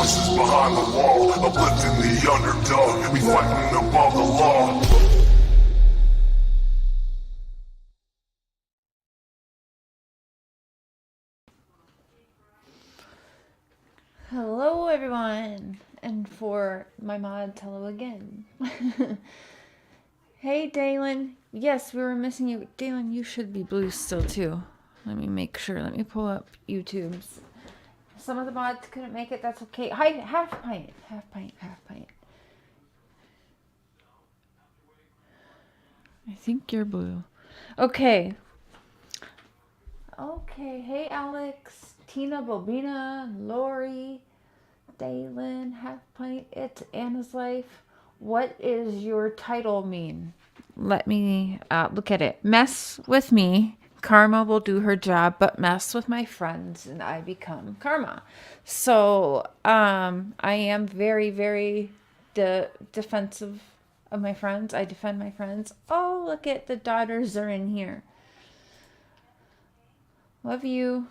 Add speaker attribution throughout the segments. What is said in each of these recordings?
Speaker 1: voices behind the wall, uplifting the underdog. We fighting above the law.
Speaker 2: Hello everyone, and for my mods, hello again. Hey Dalen, yes, we were missing you. Dalen, you should be blue still too. Let me make sure, let me pull up YouTube's. Some of the mods couldn't make it, that's okay. Hi, half pint. I think you're blue. Okay. Hey Alex, Tina, Bobina, Lori, Dalen, half pint, it's Anna's life. What is your title mean? Let me look at it. Mess with me, karma will do her job, but mess with my friends and I become karma. So I am very, very defensive of my friends. I defend my friends. Oh, look at the daughters are in here. Love you.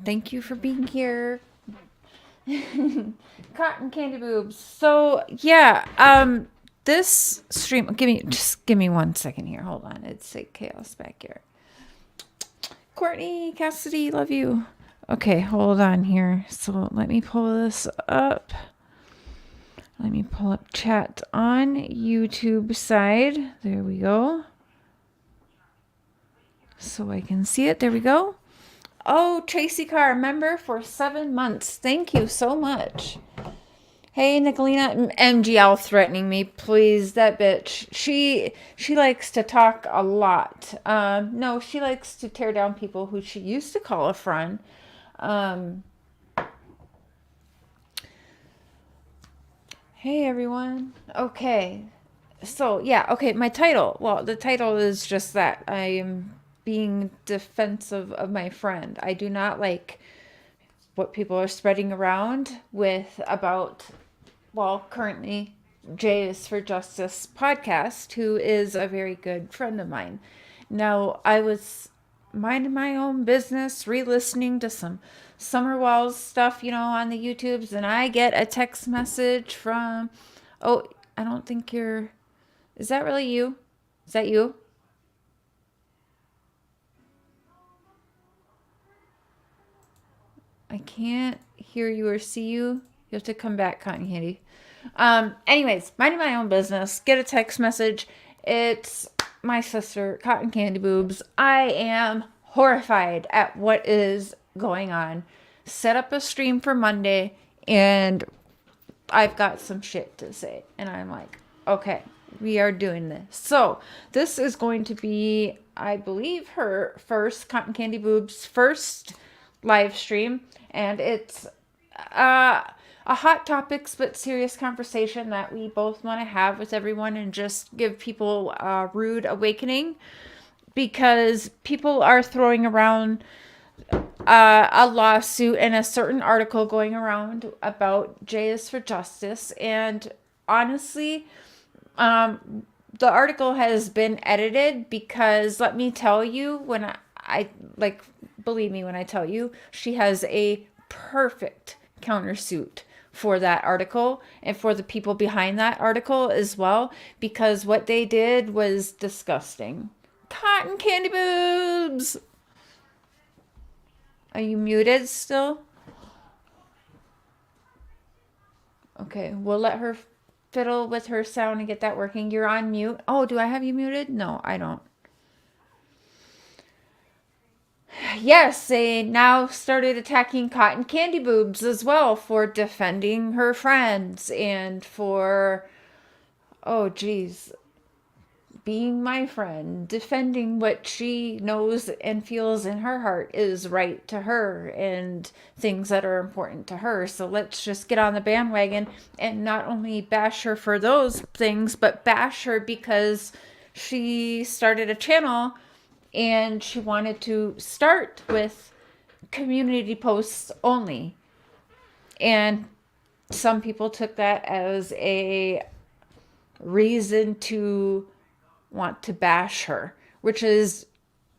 Speaker 2: Thank you for being here. Cotton candy boobs. So yeah, this stream. Give me 1 second here. Hold on. It's like chaos back here. Courtney, Cassidy, love you. Okay, hold on here. So let me pull this up. Let me pull up chat on YouTube side. There we go. So I can see it. There we go. Oh, Tracy Carr, member for 7 months. Thank you so much. Hey, Nicolina, MGL threatening me. Please, that bitch. She likes to talk a lot. No, she likes to tear down people who she used to call a friend. Hey, everyone. Okay. So, yeah. Okay, my title. Well, the title is just that. I am being defensive of my friend. I do not like what people are spreading around with about, well, currently J is for Justice podcast, who is a very good friend of mine. Now, I was minding my own business, re-listening to some Summer Walls stuff, on the YouTubes, and I get a text message from, oh, I don't think is that really you? Is that you? I can't hear you or see you. You have to come back, Cotton Candy. Anyways, minding my own business. Get a text message. It's my sister, Cotton Candy Boobs. I am horrified at what is going on. Set up a stream for Monday, and I've got some shit to say. And I'm like, okay, we are doing this. So this is going to be, I believe, her first, Cotton Candy Boobs' first live stream, and it's a hot topics but serious conversation that we both want to have with everyone and just give people a rude awakening, because people are throwing around a lawsuit and a certain article going around about J is for Justice, and honestly, the article has been edited because, let me tell you, when I believe me when I tell you, she has a perfect countersuit for that article and for the people behind that article as well, because what they did was disgusting. Cotton Candy Boobs! Are you muted still? Okay, we'll let her fiddle with her sound and get that working. You're on mute. Oh, do I have you muted? No, I don't. Yes, they now started attacking Cotton Candy Boobs as well for defending her friends and for, oh geez, being my friend, defending what she knows and feels in her heart is right to her and things that are important to her. So let's just get on the bandwagon and not only bash her for those things, but bash her because she started a channel and she wanted to start with community posts only. And some people took that as a reason to want to bash her, which is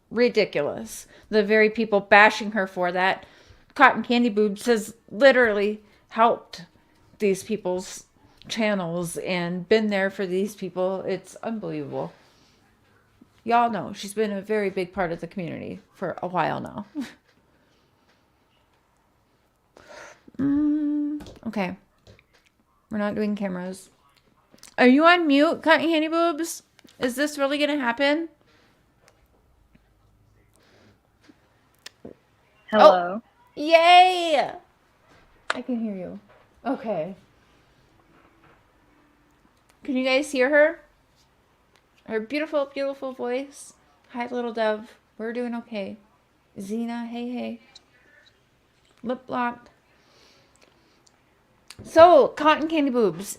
Speaker 2: ridiculous. The very people bashing her for that Cotton Candy Boobs has literally helped these people's channels and been there for these people. It's unbelievable. Y'all know she's been a very big part of the community for a while now. Okay. We're not doing cameras. Are you on mute, Cotton Candy Boobs? Is this really going to happen?
Speaker 3: Hello.
Speaker 2: Oh, yay! I can hear you. Okay. Can you guys hear her? Her beautiful, beautiful voice. Hi, little dove. We're doing okay. Xena, hey, hey. Lip locked. So, Cotton Candy Boobs,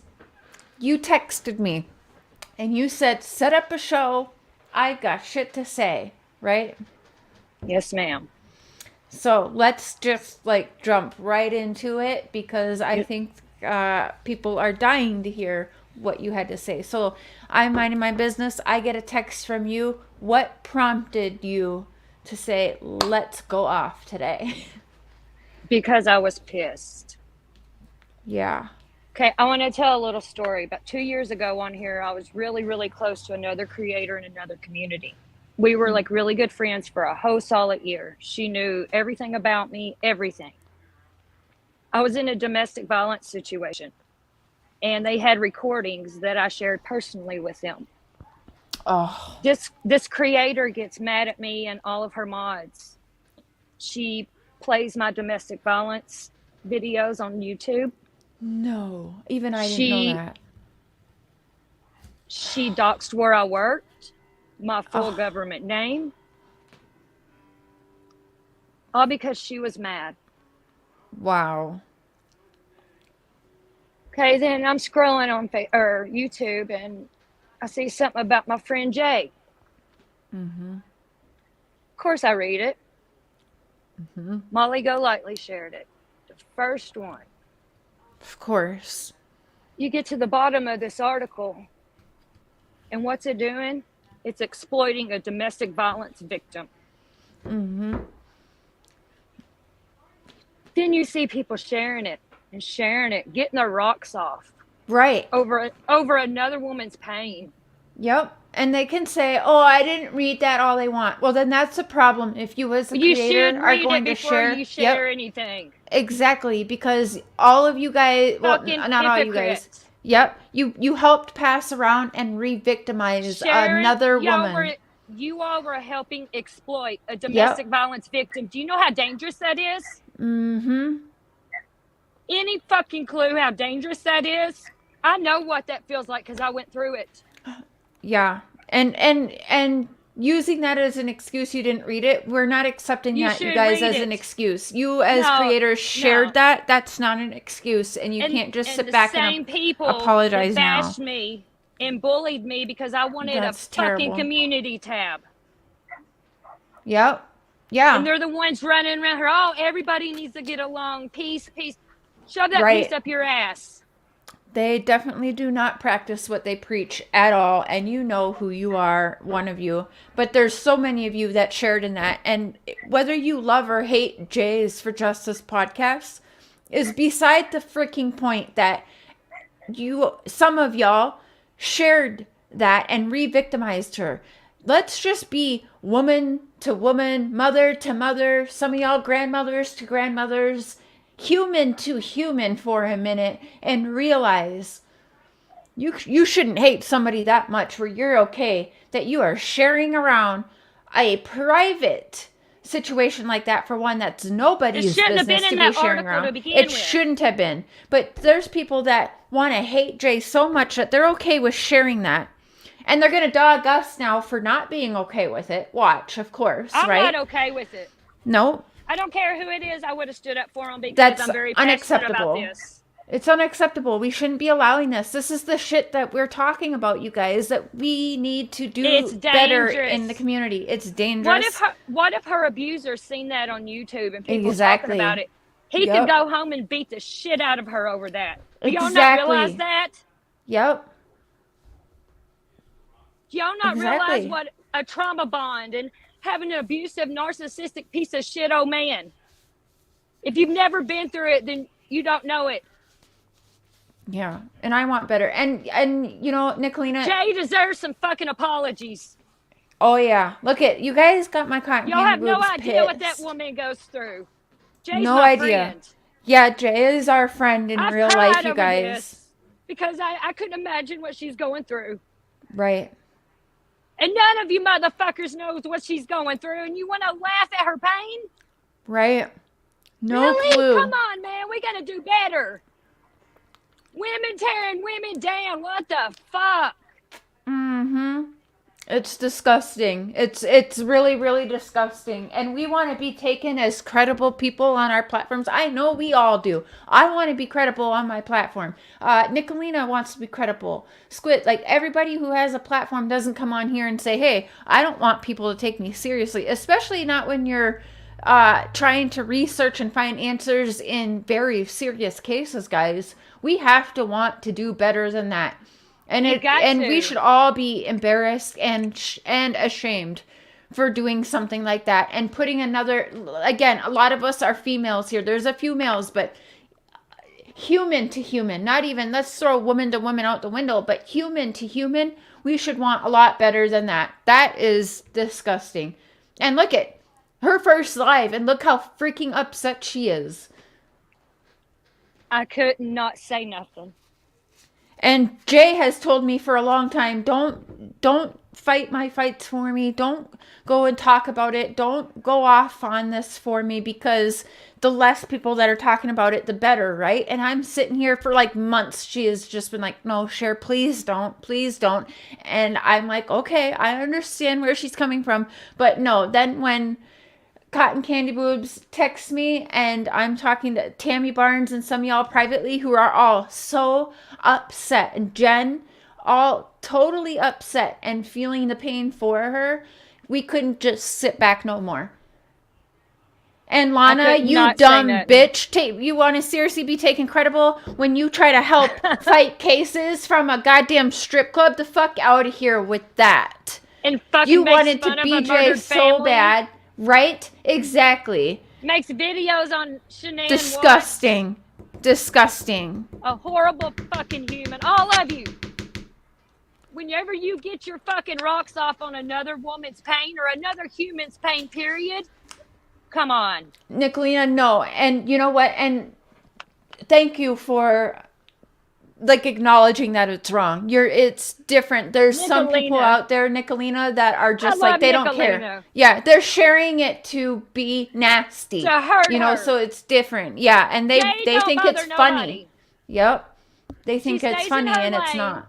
Speaker 2: you texted me and you said, set up a show. I got shit to say, right?
Speaker 3: Yes, ma'am.
Speaker 2: So let's just like jump right into it because I think people are dying to hear what you had to say. So I'm minding my business. I get a text from you. What prompted you to say, let's go off today?
Speaker 3: Because I was pissed.
Speaker 2: Yeah.
Speaker 3: Okay, I want to tell a little story. About 2 years ago on here, I was really, really close to another creator in another community. We were like really good friends for a whole solid year. She knew everything about me, everything. I was in a domestic violence situation, and they had recordings that I shared personally with them.
Speaker 2: Oh.
Speaker 3: This creator gets mad at me and all of her mods. She plays my domestic violence videos on YouTube.
Speaker 2: No. Even I didn't know that.
Speaker 3: She doxed where I worked, my full government name, all because she was mad.
Speaker 2: Wow.
Speaker 3: Okay, then I'm scrolling on YouTube and I see something about my friend Jay.
Speaker 2: Mm-hmm.
Speaker 3: Of course I read it.
Speaker 2: Mm-hmm.
Speaker 3: Molly Golightly shared it. The first one.
Speaker 2: Of course.
Speaker 3: You get to the bottom of this article, and what's it doing? It's exploiting a domestic violence victim.
Speaker 2: Mm-hmm.
Speaker 3: Then you see people sharing it and sharing it, getting their rocks off.
Speaker 2: Right.
Speaker 3: Over another woman's pain.
Speaker 2: Yep. And they can say, "Oh, I didn't read that." All they want. Well, then that's the problem. If you, as a creator, are going to share,
Speaker 3: you share anything.
Speaker 2: Exactly, because all of you guys, well,
Speaker 3: Fucking
Speaker 2: not all you guys. Yep, you helped pass around and re-victimize another woman.
Speaker 3: You all were helping exploit a domestic violence victim. Do you know how dangerous that is?
Speaker 2: Mm-hmm.
Speaker 3: Any fucking clue how dangerous that is? I know what that feels like because I went through it.
Speaker 2: Yeah, and using that as an excuse you didn't read it, we're not accepting that, you guys, as an excuse. You as creators shared that. That's not an excuse, and you can't just sit back and apologize now.
Speaker 3: The same people bashed me and bullied me because I wanted a fucking community tab.
Speaker 2: Yep. Yeah.
Speaker 3: And they're the ones running around her. Oh, everybody needs to get along. Peace, peace. Shove that piece up your ass.
Speaker 2: They definitely do not practice what they preach at all, and you know who you are, one of you. But there's so many of you that shared in that, and whether you love or hate Jay's for Justice podcast is beside the freaking point that some of y'all shared that and re-victimized her. Let's just be woman to woman, mother to mother, some of y'all grandmothers to grandmothers, human to human for a minute, and realize you shouldn't hate somebody that much where you're okay that you are sharing around a private situation like that, for one that's nobody's business to be sharing around. It shouldn't have been. But there's people that want to hate Jay so much that they're okay with sharing that. And they're going to dog us now for not being okay with it. Watch, of course, right?
Speaker 3: I'm not okay with it.
Speaker 2: No.
Speaker 3: I don't care who it is. I would have stood up for them because I'm very passionate about this.
Speaker 2: It's unacceptable. We shouldn't be allowing this. This is the shit that we're talking about, you guys, that we need to do better in the community. It's dangerous.
Speaker 3: What if her abuser seen that on YouTube and people talking about it? He could go home and beat the shit out of her over that. Do y'all not realize that?
Speaker 2: Yep.
Speaker 3: Do y'all not realize what a trauma bond and having an abusive, narcissistic piece of shit old man? If you've never been through it, then you don't know it.
Speaker 2: Yeah, and I want better. And you know, Nicolina.
Speaker 3: Jay deserves some fucking apologies.
Speaker 2: Oh yeah, look at you guys got my cotton
Speaker 3: Y'all
Speaker 2: candy
Speaker 3: have no
Speaker 2: boobs
Speaker 3: idea what that
Speaker 2: pissed.
Speaker 3: woman goes through. Jay's
Speaker 2: No
Speaker 3: my
Speaker 2: idea.
Speaker 3: friend.
Speaker 2: Yeah, Jay is our friend in
Speaker 3: I've
Speaker 2: real
Speaker 3: cried
Speaker 2: life, you
Speaker 3: over
Speaker 2: guys.
Speaker 3: this because I couldn't imagine what she's going through.
Speaker 2: Right.
Speaker 3: And none of you motherfuckers knows what she's going through, and you want to laugh at her pain?
Speaker 2: Right. No
Speaker 3: Really?
Speaker 2: clue.
Speaker 3: Come on, man. We got to do better. Women tearing women down. What the fuck?
Speaker 2: Mm-hmm. It's disgusting. It's really, really disgusting. And we want to be taken as credible people on our platforms. I know we all do. I want to be credible on my platform. Nicolina wants to be credible. Squid, like everybody who has a platform doesn't come on here and say, hey, I don't want people to take me seriously. Especially not when you're trying to research and find answers in very serious cases, guys. We have to want to do better than that. And we should all be embarrassed and ashamed for doing something like that and putting another, again, a lot of us are females here. There's a few males, but human to human, not even, let's throw woman to woman out the window, but human to human, we should want a lot better than that. That is disgusting. And look at her first live and look how freaking upset she is.
Speaker 3: I could not say nothing.
Speaker 2: And Jay has told me for a long time, don't fight my fights for me. Don't go and talk about it. Don't go off on this for me, because the less people that are talking about it, the better, right? And I'm sitting here for like months. She has just been like, no, Cher, please don't. Please don't. And I'm like, okay, I understand where she's coming from. But no, then when Cotton Candy Boobs texts me and I'm talking to Tammy Barnes and some of y'all privately who are all so upset, and Jen, all totally upset and feeling the pain for her, we couldn't just sit back no more. And Lana, you dumb bitch, you want to seriously be taken credible when you try to help fight cases from a goddamn strip club? The fuck out of here with that.
Speaker 3: And fucking
Speaker 2: you
Speaker 3: makes
Speaker 2: wanted
Speaker 3: fun
Speaker 2: to
Speaker 3: of a
Speaker 2: BJ
Speaker 3: murdered
Speaker 2: so
Speaker 3: family.
Speaker 2: bad. Right? Exactly.
Speaker 3: Makes videos on Shanann
Speaker 2: Disgusting. Watts. Disgusting.
Speaker 3: A horrible fucking human. All of you. Whenever you get your fucking rocks off on another woman's pain or another human's pain, period, come on.
Speaker 2: Nicolina, no. And you know what? And thank you for like acknowledging that it's wrong. It's different. There's
Speaker 3: Nicolina.
Speaker 2: some people out there, Nicolina, that are just like they
Speaker 3: Nicolina.
Speaker 2: don't care. Yeah, they're sharing it to be nasty.
Speaker 3: To hurt her.
Speaker 2: So it's different. Yeah, and they think it's funny.
Speaker 3: Nobody.
Speaker 2: Yep. They think it's funny and it's
Speaker 3: lane.
Speaker 2: not.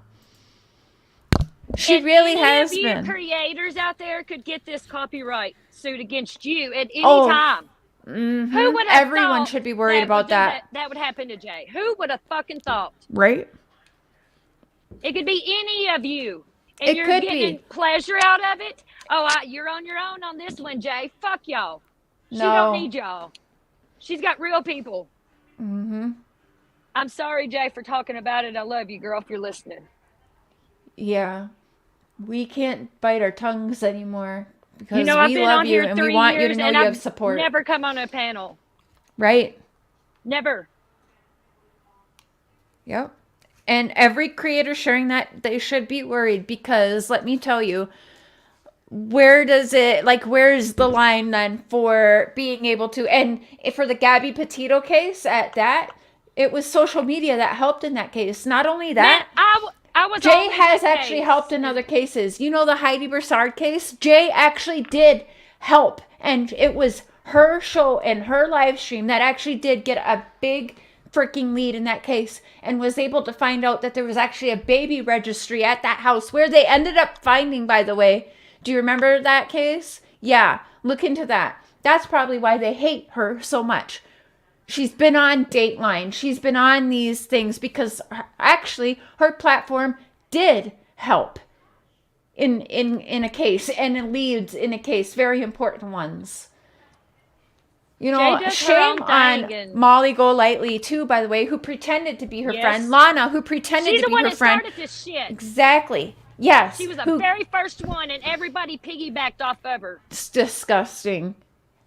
Speaker 2: She really has
Speaker 3: been.
Speaker 2: been.
Speaker 3: Creators out there could get this copyright suit against you at any time.
Speaker 2: Mm-hmm.
Speaker 3: Who would have
Speaker 2: Everyone should be worried about that.
Speaker 3: That would happen to Jay. Who would have fucking thought?
Speaker 2: Right?
Speaker 3: It could be any of you. And
Speaker 2: It
Speaker 3: you're
Speaker 2: could
Speaker 3: getting
Speaker 2: be.
Speaker 3: pleasure out of it. Oh, you're on your own on this one, Jay. Fuck y'all. She
Speaker 2: No.
Speaker 3: don't need y'all. She's got real people.
Speaker 2: Mm-hmm.
Speaker 3: I'm sorry, Jay, for talking about it. I love you, girl, if you're listening.
Speaker 2: Yeah. We can't bite our tongues anymore because
Speaker 3: You know, I've
Speaker 2: we
Speaker 3: been
Speaker 2: love
Speaker 3: on
Speaker 2: you
Speaker 3: here
Speaker 2: and we
Speaker 3: 3
Speaker 2: want you
Speaker 3: years
Speaker 2: to know
Speaker 3: and
Speaker 2: you
Speaker 3: I've
Speaker 2: have support.
Speaker 3: never come on a panel.
Speaker 2: Right?
Speaker 3: Never.
Speaker 2: Yep. And every creator sharing that, they should be worried, because let me tell you, where's the line then for being able to, and for the Gabby Petito case at that, it was social media that helped in that case. Not only that,
Speaker 3: Man, I was
Speaker 2: Jay has
Speaker 3: that
Speaker 2: actually
Speaker 3: case.
Speaker 2: helped in other cases. You know the Heidi Broussard case? Jay actually did help. And it was her show and her live stream that actually did get a big freaking lead in that case, and was able to find out that there was actually a baby registry at that house where they ended up finding, by the way. Do you remember that case? Yeah, look into that. That's probably why they hate her so much. She's been on Dateline. She's been on these things because actually her platform did help in a case, and it leads in a case, very important ones. You know, shame on Molly Golightly too, by the way, who pretended to be her friend. Lana, who pretended to be her friend. She's the one that started
Speaker 3: this shit.
Speaker 2: Exactly. Yes.
Speaker 3: She was the very first one, and everybody piggybacked off of her.
Speaker 2: It's disgusting.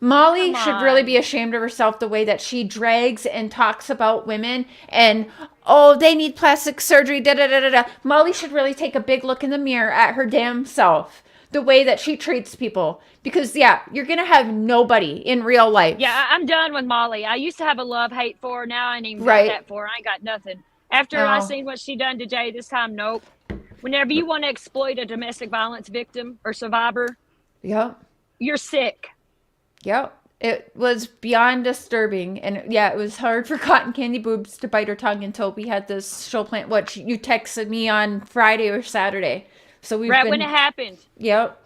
Speaker 2: Molly
Speaker 3: Come
Speaker 2: should really
Speaker 3: on.
Speaker 2: be ashamed of herself the way that she drags and talks about women and, oh, they need plastic surgery, da da da da da. Molly should really take a big look in the mirror at her damn self, the way that she treats people. Because, yeah, you're going to have nobody in real life.
Speaker 3: Yeah, I'm done with Molly. I used to have a love-hate for her. Now I ain't even got
Speaker 2: Right?
Speaker 3: that for her. I ain't got nothing. After I
Speaker 2: Oh,
Speaker 3: seen what she done to Jay this time, nope. Whenever you want to exploit a domestic violence victim or survivor,
Speaker 2: yep.
Speaker 3: you're sick.
Speaker 2: Yep. It was beyond disturbing. And yeah, it was hard for Cotton Candy Boobs to bite her tongue until we had this show plan. What you texted me on Friday or Saturday. So we've
Speaker 3: Right when it
Speaker 2: been,
Speaker 3: happened.
Speaker 2: yep.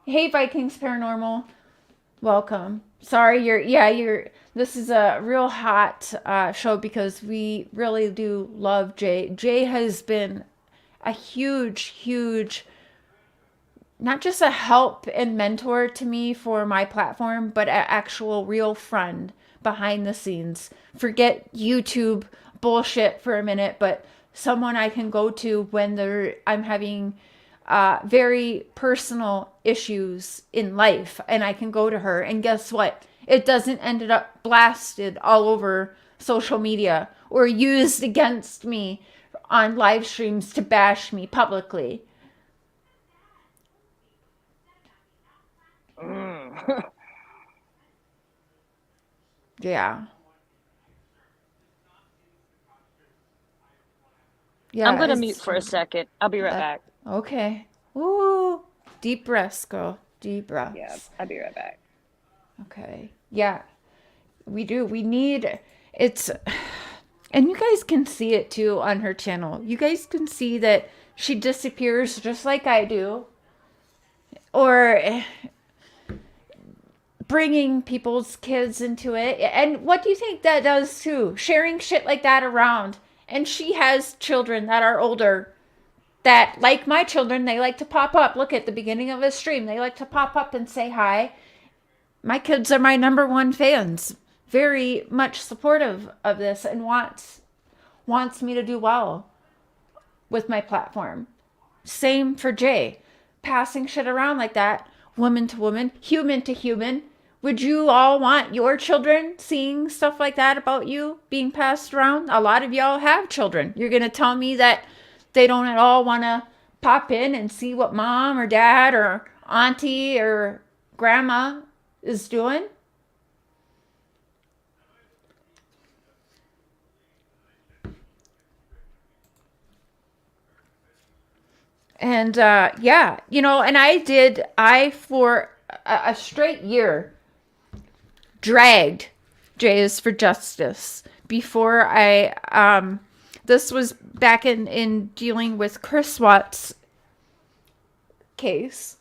Speaker 2: Hey, Vikings Paranormal. Welcome. Sorry, you're, this is a real hot show because we really do love Jay. Jay has been a huge, not just a help and mentor to me for my platform, but an actual real friend behind the scenes. Forget YouTube bullshit for a minute, but someone I can go to when I'm having very personal issues in life, and I can go to her. And guess what? It doesn't end up blasted all over social media or used against me on live streams to bash me publicly. Yeah. Yeah,
Speaker 3: I'm gonna mute for a second. I'll be right back.
Speaker 2: okay. Ooh, deep breaths, girl. Deep
Speaker 3: Yeah,
Speaker 2: breaths.
Speaker 3: I'll be right back.
Speaker 2: Okay. Yeah, we do. We need it's, and you guys can see it too on her channel. You guys can see that she disappears just like I do, or bringing people's kids into it. And what do you think that does too? Sharing shit like that around. And she has children that are older that, like my children, they like to pop up. Look at the beginning of a stream. They like to pop up and say hi. My kids are my number one fans. Very much supportive of this and wants me to do well with my platform. Same for Jay. Passing shit around like that, woman to woman, human to human. Would you all want your children seeing stuff like that about you being passed around? A lot of y'all have children. You're going to tell me that they don't at all want to pop in and see what mom or dad or auntie or grandma is doing? And yeah, and I for a straight year dragged Jays for Justice before this was back in dealing with Chris Watts' case.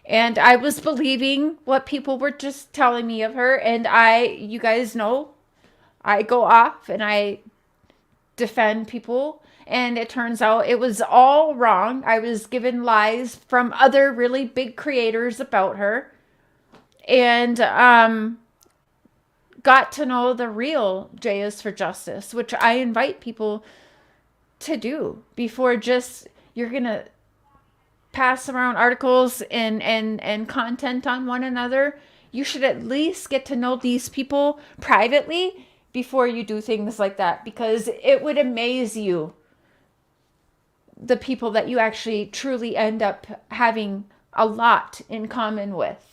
Speaker 2: And I was believing what people were just telling me of her. And you guys know, I go off and I defend people. And it turns out it was all wrong. I was given lies from other really big creators about her. And got to know the real J is for Justice, which I invite people to do before just you're going to pass around articles and content on one another. You should at least get to know these people privately before you do things like that, because it would amaze you the people that you actually truly end up having a lot in common with.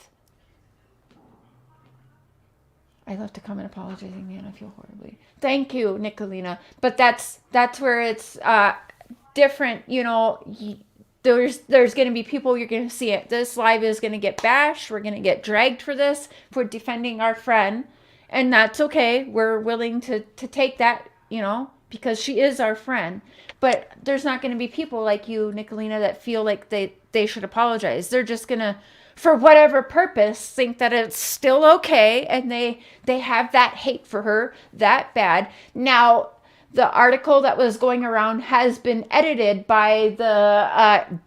Speaker 2: I love to comment apologizing, man. I feel horribly. Thank you, Nicolina. But that's where it's different. There's going to be people, you're going to see it. This live is going to get bashed. We're going to get dragged for this, for defending our friend. And that's okay. We're willing to take that, because she is our friend. But there's not going to be people like you, Nicolina, that feel like they should apologize. They're just going to, for whatever purpose, think that it's still okay. And they have that hate for her that bad. Now, the article that was going around has been edited by the,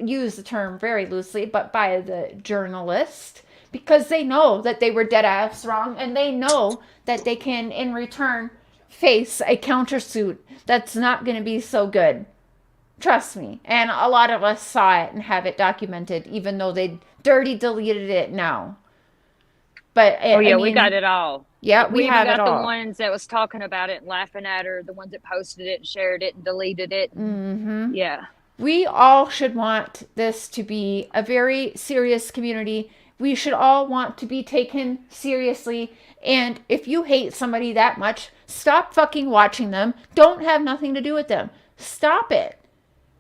Speaker 2: use the term very loosely, but by the journalist, because they know that they were dead ass wrong, and they know that they can, in return, face a countersuit that's not going to be so good. Trust me. And a lot of us saw it and have it documented, even though they dirty deleted it now. But
Speaker 3: Oh yeah, we got it all.
Speaker 2: Yeah, we
Speaker 3: even
Speaker 2: have
Speaker 3: got
Speaker 2: it
Speaker 3: the
Speaker 2: all.
Speaker 3: ones that was talking about it and laughing at her, the ones that posted it and shared it and deleted it.
Speaker 2: Mm-hmm.
Speaker 3: Yeah.
Speaker 2: We all should want this to be a very serious community. We should all want to be taken seriously. And if you hate somebody that much, stop fucking watching them. Don't have nothing to do with them. Stop it.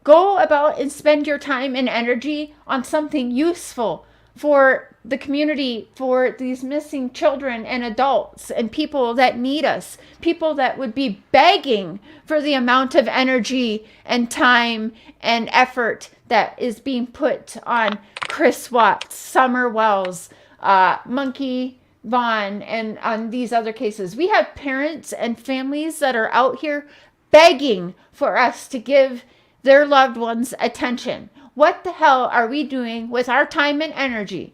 Speaker 2: Go about and spend your time and energy on something useful for the community, for these missing children and adults and people that need us, people that would be begging for the amount of energy and time and effort that is being put on Chris Watts, Summer Wells, Monkey Vaughn, and on these other cases. We have parents and families that are out here begging for us to give their loved ones attention. What the hell are we doing with our time and energy?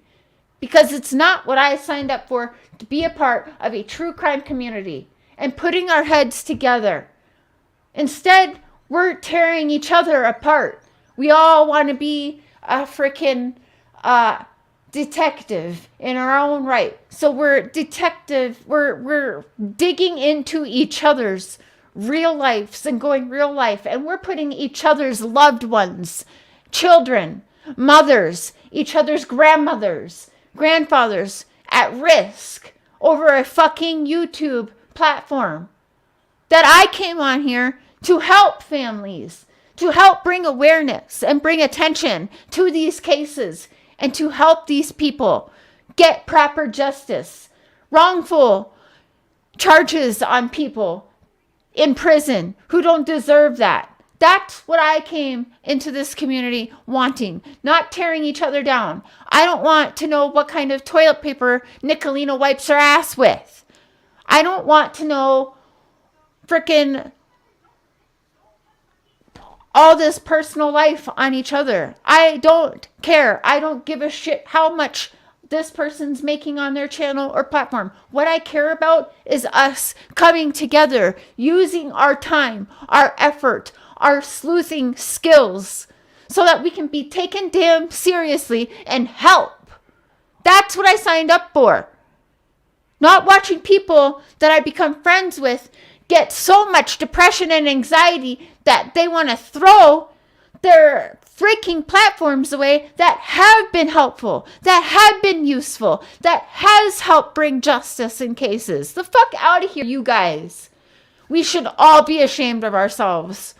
Speaker 2: Because it's not what I signed up for, to be a part of a true crime community and putting our heads together. Instead, we're tearing each other apart. We all want to be a freaking detective in our own right. So we're digging into each other's real lives and going real life, and we're putting each other's loved ones, children, mothers, each other's grandmothers, grandfathers at risk over a fucking YouTube platform that I came on here to help families, to help bring awareness and bring attention to these cases and to help these people get proper justice. Wrongful charges on people in prison who don't deserve that. That's what I came into this community wanting, not tearing each other down. I don't want to know what kind of toilet paper Nicolina wipes her ass with. I don't want to know frickin' all this personal life on each other. I don't care. I don't give a shit how much this person's making on their channel or platform. What I care about is us coming together, using our time, our effort, our sleuthing skills, so that we can be taken damn seriously and help. That's what I signed up for. Not watching people that I become friends with get so much depression and anxiety that they want to throw their freaking platforms away that have been helpful, that have been useful, that has helped bring justice in cases. The fuck out of here, you guys. We should all be ashamed of ourselves.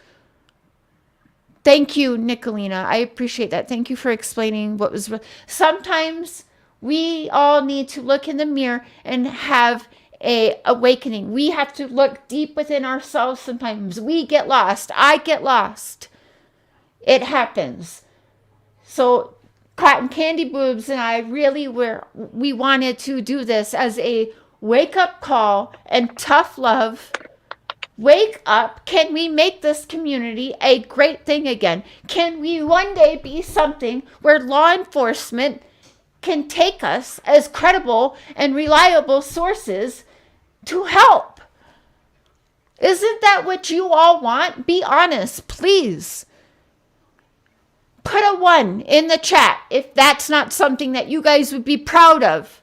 Speaker 2: Thank you, Nicolina. I appreciate that. Thank you for explaining what was. Sometimes we all need to look in the mirror and have a awakening. We have to look deep within ourselves sometimes. We get lost. I get lost. It happens. So Cotton Candy Boobs and I we wanted to do this as a wake-up call and tough love. Wake up. Can we make this community a great thing again? Can we one day be something where law enforcement can take us as credible and reliable sources to help? Isn't that what you all want? Be honest, please. Put a 1 in the chat if that's not something that you guys would be proud of.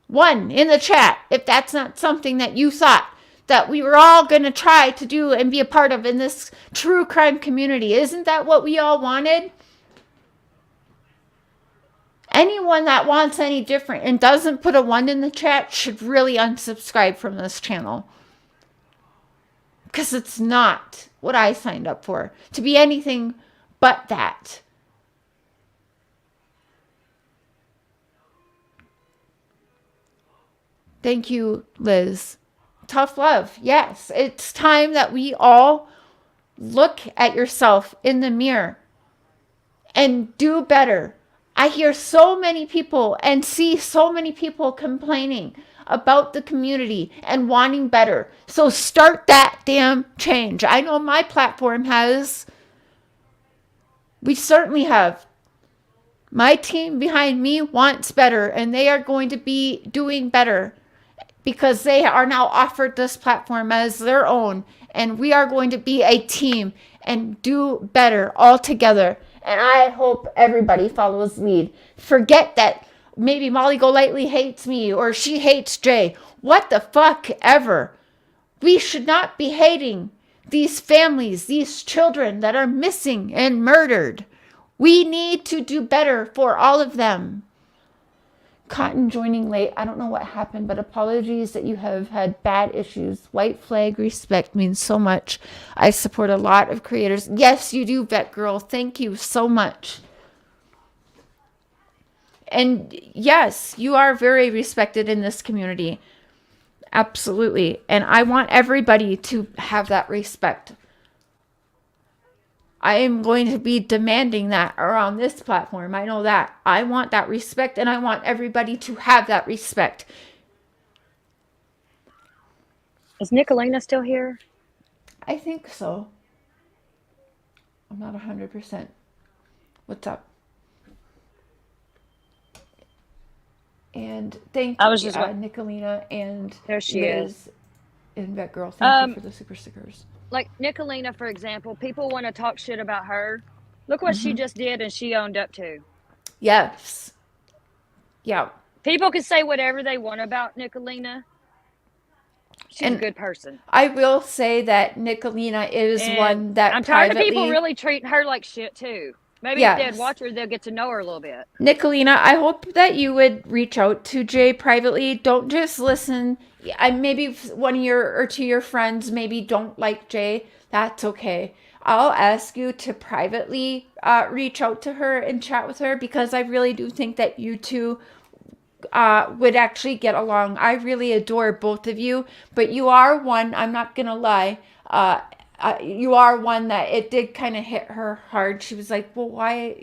Speaker 2: 1 in the chat if that's not something that you thought that we were all going to try to do and be a part of in this true crime community. Isn't that what we all wanted? Anyone that wants any different and doesn't put a 1 in the chat should really unsubscribe from this channel. Because it's not what I signed up for. To be anything but that. Thank you, Liz. Tough love. Yes, it's time that we all look at yourself in the mirror and do better. I hear so many people and see so many people complaining about the community and wanting better. So start that damn change. I know my platform has. We certainly have. My team behind me wants better, and they are going to be doing better because they are now offered this platform as their own, and we are going to be a team and do better all together. And I hope everybody follows lead. Forget that maybe Molly Golightly hates me or she hates Jay. What the fuck ever. We should not be hating these families, these children that are missing and murdered. We need to do better for all of them. Cotton joining late. I don't know what happened, but apologies that you have had bad issues. White flag respect means so much. I support a lot of creators. Yes, you do, Vet Girl. Thank you so much. And yes, you are very respected in this community. Absolutely. And I want everybody to have that respect. I am going to be demanding that around this platform. I know that. I want that respect, and I want everybody to have that respect.
Speaker 3: Is Nicolina still here?
Speaker 2: I think so. I'm not 100%. What's up? And thank you, Nicolina and
Speaker 3: there she
Speaker 2: Liz
Speaker 3: is.
Speaker 2: And Vet Girl. Thank you for the super stickers.
Speaker 3: Like Nicolina, for example, people want to talk shit about her. Look what she just did and she owned up to.
Speaker 2: Yes. Yeah.
Speaker 3: People can say whatever they want about Nicolina. She's a good person.
Speaker 2: I will say that Nicolina is one that
Speaker 3: I'm tired of people really treating her like shit too. Maybe if they'd watch her, they'll get to know her a little bit.
Speaker 2: Nicolina, I hope that you would reach out to Jay privately. Don't just listen. Maybe one of your or two of your friends maybe don't like Jay. That's okay. I'll ask you to privately reach out to her and chat with her, because I really do think that you two would actually get along. I really adore both of you, but you are one, I'm not going to lie, you are one that it did kind of hit her hard. She was like, well, why,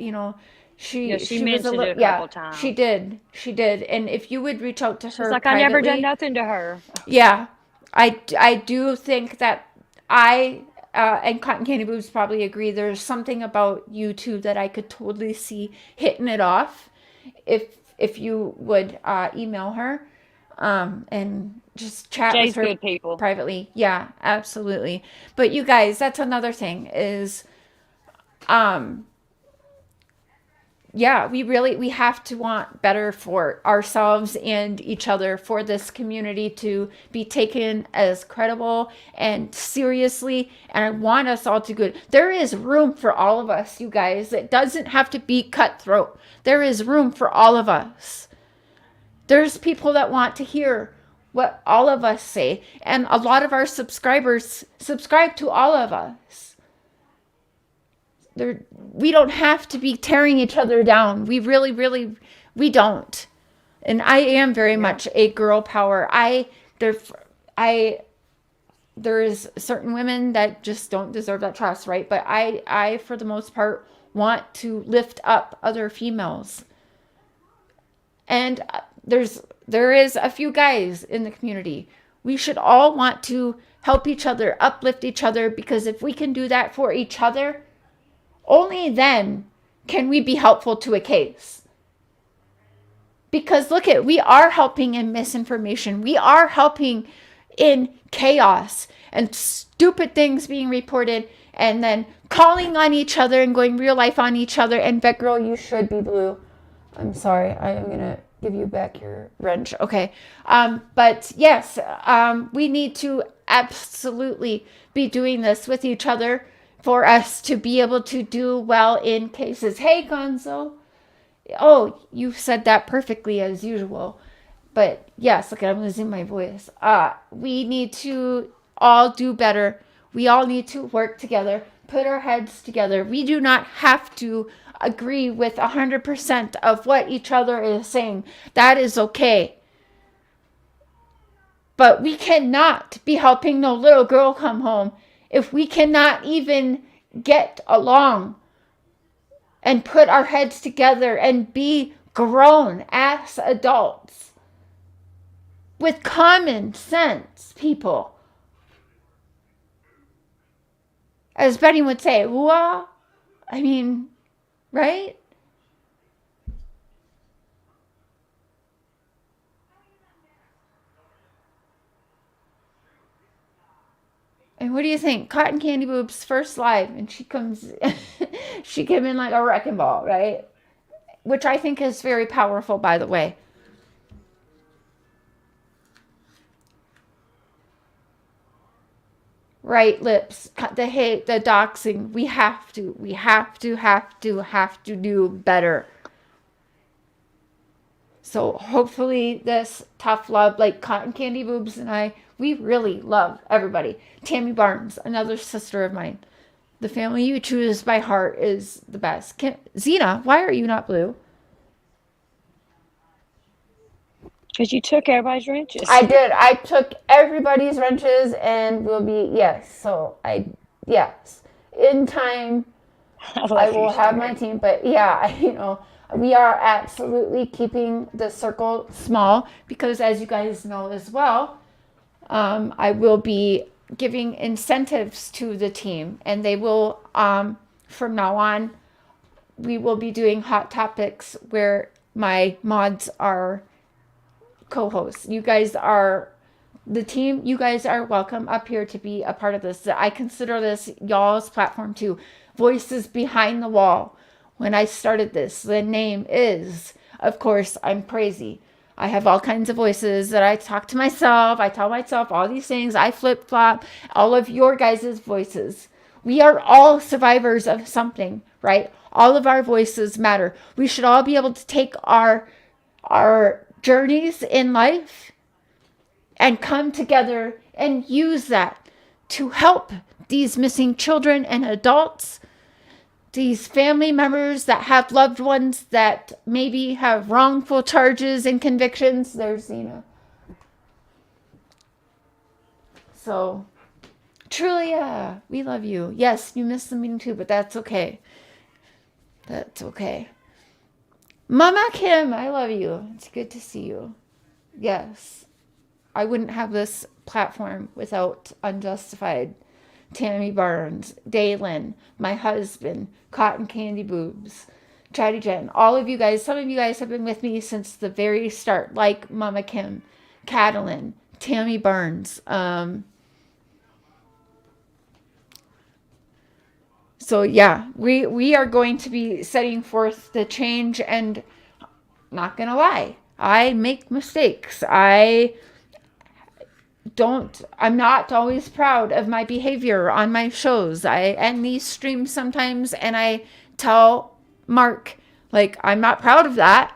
Speaker 2: she
Speaker 3: mentioned it a couple times.
Speaker 2: She did. And if you would reach out to her
Speaker 3: like,
Speaker 2: privately,
Speaker 3: I never done nothing to her.
Speaker 2: Yeah. I do think that and Cotton Candy Boobs probably agree, there's something about you two that I could totally see hitting it off if you would email her and just chat with her
Speaker 3: good people.
Speaker 2: Privately. Yeah, absolutely. But you guys, that's another thing is we have to want better for ourselves and each other, for this community to be taken as credible and seriously. And I want us all to good. There is room for all of us, you guys. It doesn't have to be cutthroat. There is room for all of us. There's people that want to hear what all of us say. And a lot of our subscribers subscribe to all of us. We don't have to be tearing each other down. We really, we don't. And I am very much a girl power. There's certain women that just don't deserve that trust, right? But I for the most part want to lift up other females. And there is a few guys in the community. We should all want to help each other, uplift each other, because if we can do that for each other, only then can we be helpful to a case. Because we are helping in misinformation. We are helping in chaos and stupid things being reported, and then calling on each other and going real life on each other. And Vet Girl, you should be blue. I'm sorry. I am going to give you back your wrench. Okay. But yes, we need to absolutely be doing this with each other for us to be able to do well in cases. Hey, Gonzo. Oh, you said that perfectly as usual. But yes, look, I'm losing my voice. We need to all do better. We all need to work together, put our heads together. We do not have to agree with 100% of what each other is saying. That is okay. But we cannot be helping no little girl come home if we cannot even get along and put our heads together and be grown ass adults with common sense, people. As Betty would say, "Wah," I mean, right? And what do you think? Cotton Candy Boob's first live, and she came in like a wrecking ball, right? which I think is very powerful, by the way. Right, lips, the hate, the doxing. We have to do better. So hopefully this tough love, like Cotton Candy Boobs and I, we really love everybody. Tammy Barnes, another sister of mine. The family you choose by heart is the best. Zena, why are you not blue?
Speaker 3: Because you took everybody's wrenches.
Speaker 2: I did. I took everybody's wrenches and will be, yes. So yes. In time, I will have my team. But yeah, we are absolutely keeping the circle small because as you guys know as well, I will be giving incentives to the team and they will, from now on, we will be doing hot topics where my mods are co-hosts. You guys are the team. You guys are welcome up here to be a part of this. I consider this y'all's platform too. Voices Behind the Wall. When I started this, the name is, of course, I'm crazy. I have all kinds of voices that I talk to myself. I tell myself all these things. I flip-flop all of your guys' voices. We are all survivors of something, right? All of our voices matter. We should all be able to take our journeys in life and come together and use that to help these missing children and adults, these family members that have loved ones that maybe have wrongful charges and convictions. There's Zena. So, Trulia, we love you. Yes, you missed the meeting too, but that's okay. That's okay. Mama Kim, I love you. It's good to see you. Yes. I wouldn't have this platform without Unjustified, Tammy Barnes, Daylin, my husband, Cotton Candy Boobs, Chatty Jen, all of you guys. Some of you guys have been with me since the very start, like Mama Kim, Catalin, Tammy Barnes. So yeah, we are going to be setting forth the change, and not gonna lie, I make mistakes. I'm not always proud of my behavior on my shows. I end these streams sometimes and I tell Mark, like, I'm not proud of that,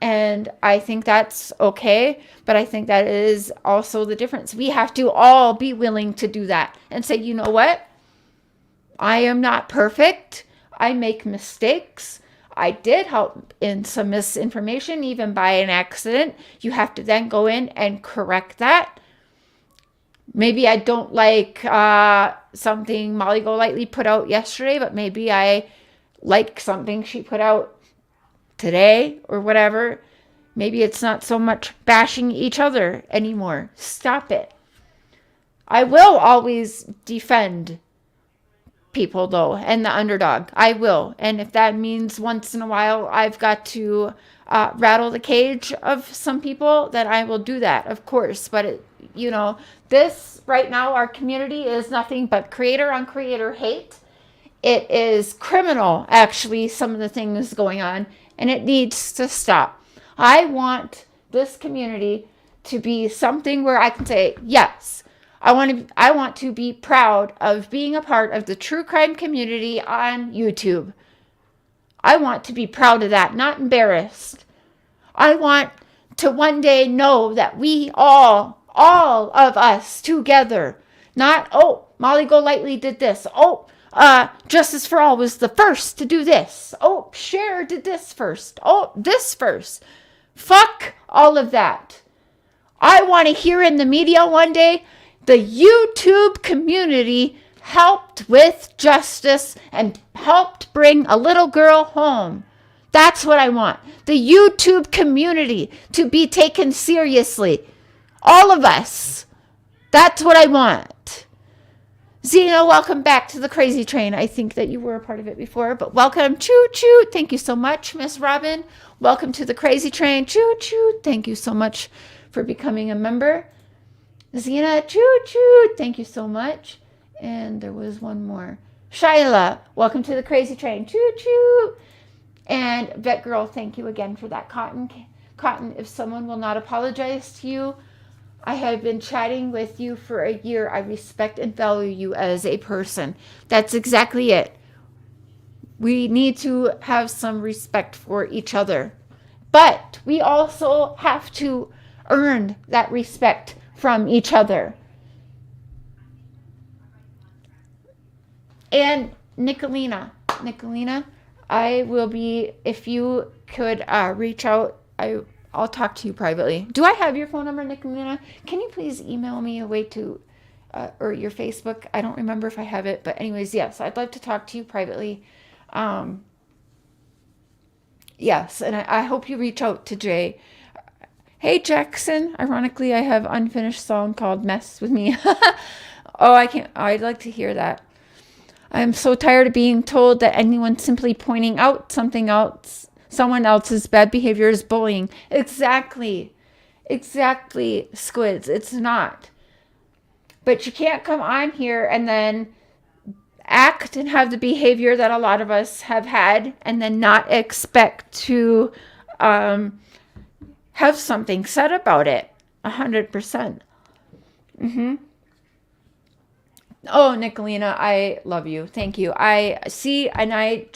Speaker 2: and I think that's okay, but I think that is also the difference. We have to all be willing to do that and say, you know what? I am not perfect. I make mistakes. I did help in some misinformation, even by an accident. You have to then go in and correct that. Maybe I don't like something Molly Golightly put out yesterday, but maybe I like something she put out today or whatever. Maybe it's not so much bashing each other anymore. Stop it. I will always defend people though, and the underdog. I will. And if that means once in a while I've got to rattle the cage of some people, then I will do that, of course. But this right now, our community is nothing but creator on creator hate. It is criminal, actually, some of the things going on, and it needs to stop. I want this community to be something where I can say, yes, I want to be proud of being a part of the true crime community on YouTube. I want to be proud of that, not embarrassed. I want to one day know that we all of us together, not, oh, Molly Golightly did this. Oh, Justice for All was the first to do this. Oh, Cher did this first. Oh, this first. Fuck all of that. I want to hear in the media one day, the YouTube community helped with justice and helped bring a little girl home. That's what I want. The YouTube community to be taken seriously. All of us. That's what I want. Zena, welcome back to the Crazy Train. I think that you were a part of it before, but welcome. Choo choo. Thank you so much, Miss Robin. Welcome to the Crazy Train. Choo choo. Thank you so much for becoming a member. Zena, choo choo. Thank you so much. And there was one more. Shyla, welcome to the crazy train. Choo choo. And Vet Girl, thank you again for that cotton. Cotton, if someone will not apologize to you, I have been chatting with you for a year. I respect and value you as a person. That's exactly it. We need to have some respect for each other. But we also have to earn that respect from each other. And Nicolina, I will be, if you could reach out, I'll talk to you privately. Do I have your phone number, Nicolina? Can you please email me a way to, or your Facebook? I don't remember if I have it, but anyways, yes, I'd love to talk to you privately. Yes, and I hope you reach out to Jay. Hey, Jackson. Ironically, I have unfinished song called Mess With Me. Oh, I can't. I'd like to hear that. I'm so tired of being told that anyone simply pointing out someone else's bad behavior is bullying. Exactly, Squids. It's not. But you can't come on here and then act and have the behavior that a lot of us have had and then not expect to have something said about it. 100%. Oh, Nicolina, I love you. Thank you. I see, and I